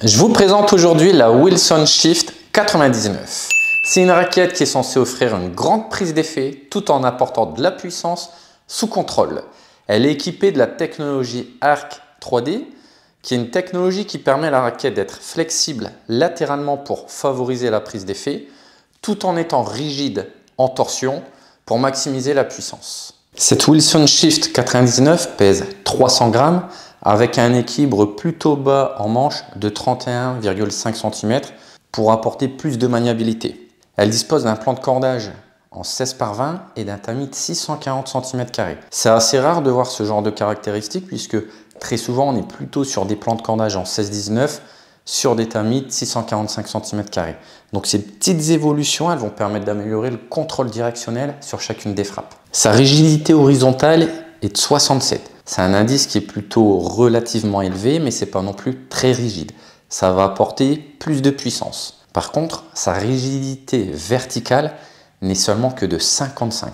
Je vous présente aujourd'hui la Wilson Shift 99. C'est une raquette qui est censée offrir une grande prise d'effet tout en apportant de la puissance sous contrôle. Elle est équipée de la technologie Arc 3D, qui est une technologie qui permet à la raquette d'être flexible latéralement pour favoriser la prise d'effet, tout en étant rigide en torsion pour maximiser la puissance. Cette Wilson Shift 99 pèse 300 grammes avec un équilibre plutôt bas en manche de 31,5 cm pour apporter plus de maniabilité. Elle dispose d'un plan de cordage en 16 par 20 et d'un tamis de 640 cm². C'est assez rare de voir ce genre de caractéristiques puisque très souvent on est plutôt sur des plans de cordage en 16-19 sur des tamis de 645 cm². Donc ces petites évolutions, elles vont permettre d'améliorer le contrôle directionnel sur chacune des frappes. Sa rigidité horizontale est de 67. C'est un indice qui est plutôt relativement élevé, mais c'est pas non plus très rigide. Ça va apporter plus de puissance. Par contre, sa rigidité verticale n'est seulement que de 55.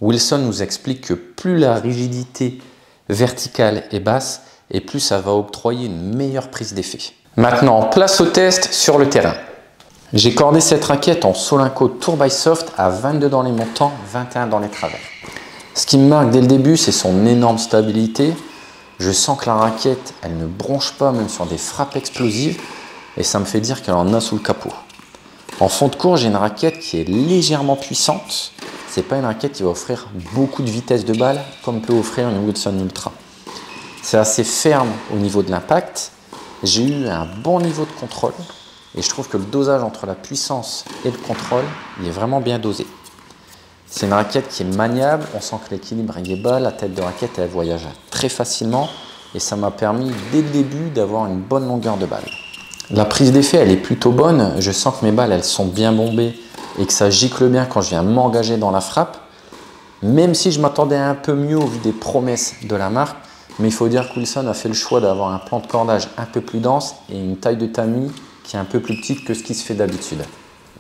Wilson nous explique que plus la rigidité verticale est basse, et plus ça va octroyer une meilleure prise d'effet. Maintenant, place au test sur le terrain. J'ai cordé cette raquette en Solinco Tour by Soft à 22 dans les montants, 21 dans les travers. Ce qui me marque dès le début, c'est son énorme stabilité. Je sens que la raquette, elle ne bronche pas même sur des frappes explosives et ça me fait dire qu'elle en a sous le capot. En fond de cours, j'ai une raquette qui est légèrement puissante. C'est pas une raquette qui va offrir beaucoup de vitesse de balle comme peut offrir une Wilson Ultra. C'est assez ferme au niveau de l'impact. J'ai eu un bon niveau de contrôle et je trouve que le dosage entre la puissance et le contrôle, il est vraiment bien dosé. C'est une raquette qui est maniable, on sent que l'équilibre est bas, la tête de raquette elle voyage très facilement et ça m'a permis dès le début d'avoir une bonne longueur de balle. La prise d'effet elle est plutôt bonne, je sens que mes balles elles sont bien bombées et que ça gicle bien quand je viens m'engager dans la frappe, même si je m'attendais un peu mieux au vu des promesses de la marque. Mais il faut dire que Wilson a fait le choix d'avoir un plan de cordage un peu plus dense et une taille de tamis qui est un peu plus petite que ce qui se fait d'habitude.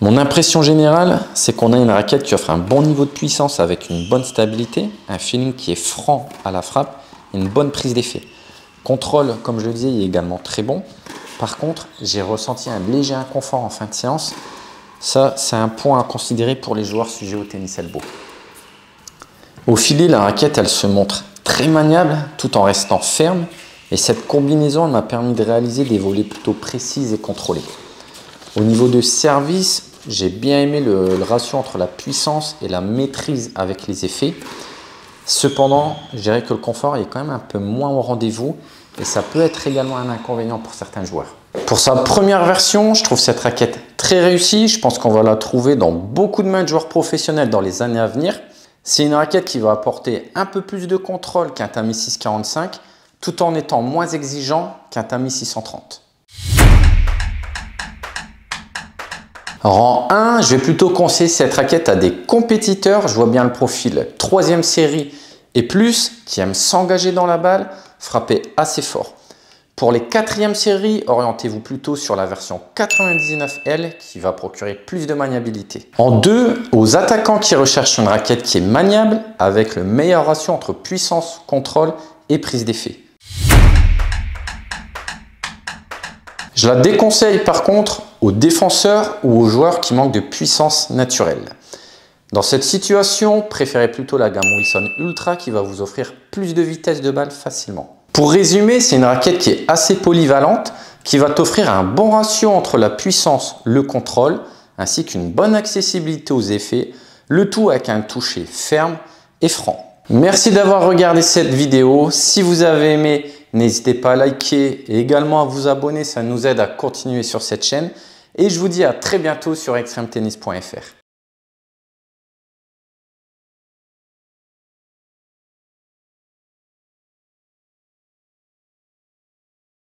Mon impression générale, c'est qu'on a une raquette qui offre un bon niveau de puissance avec une bonne stabilité, un feeling qui est franc à la frappe et une bonne prise d'effet. Contrôle, comme je le disais, est également très bon. Par contre, j'ai ressenti un léger inconfort en fin de séance. Ça, c'est un point à considérer pour les joueurs sujets au tennis elbow. Au filet, la raquette, elle se montre très maniable tout en restant ferme et cette combinaison m'a permis de réaliser des volées plutôt précises et contrôlées. Au niveau de service, j'ai bien aimé le ratio entre la puissance et la maîtrise avec les effets. Cependant, je dirais que le confort est quand même un peu moins au rendez-vous et ça peut être également un inconvénient pour certains joueurs. Pour sa première version, je trouve cette raquette très réussie. Je pense qu'on va la trouver dans beaucoup de mains de joueurs professionnels dans les années à venir. C'est une raquette qui va apporter un peu plus de contrôle qu'un tamis 645 tout en étant moins exigeant qu'un tamis 630. Rang 1, je vais plutôt conseiller cette raquette à des compétiteurs. Je vois bien le profil 3e série et plus qui aiment s'engager dans la balle, frapper assez fort. Pour les 4e séries, orientez-vous plutôt sur la version 99L qui va procurer plus de maniabilité. En 2, aux attaquants qui recherchent une raquette qui est maniable avec le meilleur ratio entre puissance, contrôle et prise d'effet. Je la déconseille par contre aux défenseurs ou aux joueurs qui manquent de puissance naturelle. Dans cette situation, préférez plutôt la gamme Wilson Ultra qui va vous offrir plus de vitesse de balle facilement. Pour résumer, c'est une raquette qui est assez polyvalente, qui va t'offrir un bon ratio entre la puissance, le contrôle, ainsi qu'une bonne accessibilité aux effets, le tout avec un toucher ferme et franc. Merci d'avoir regardé cette vidéo. Si vous avez aimé, n'hésitez pas à liker et également à vous abonner, ça nous aide à continuer sur cette chaîne. Et je vous dis à très bientôt sur extremetennis.fr.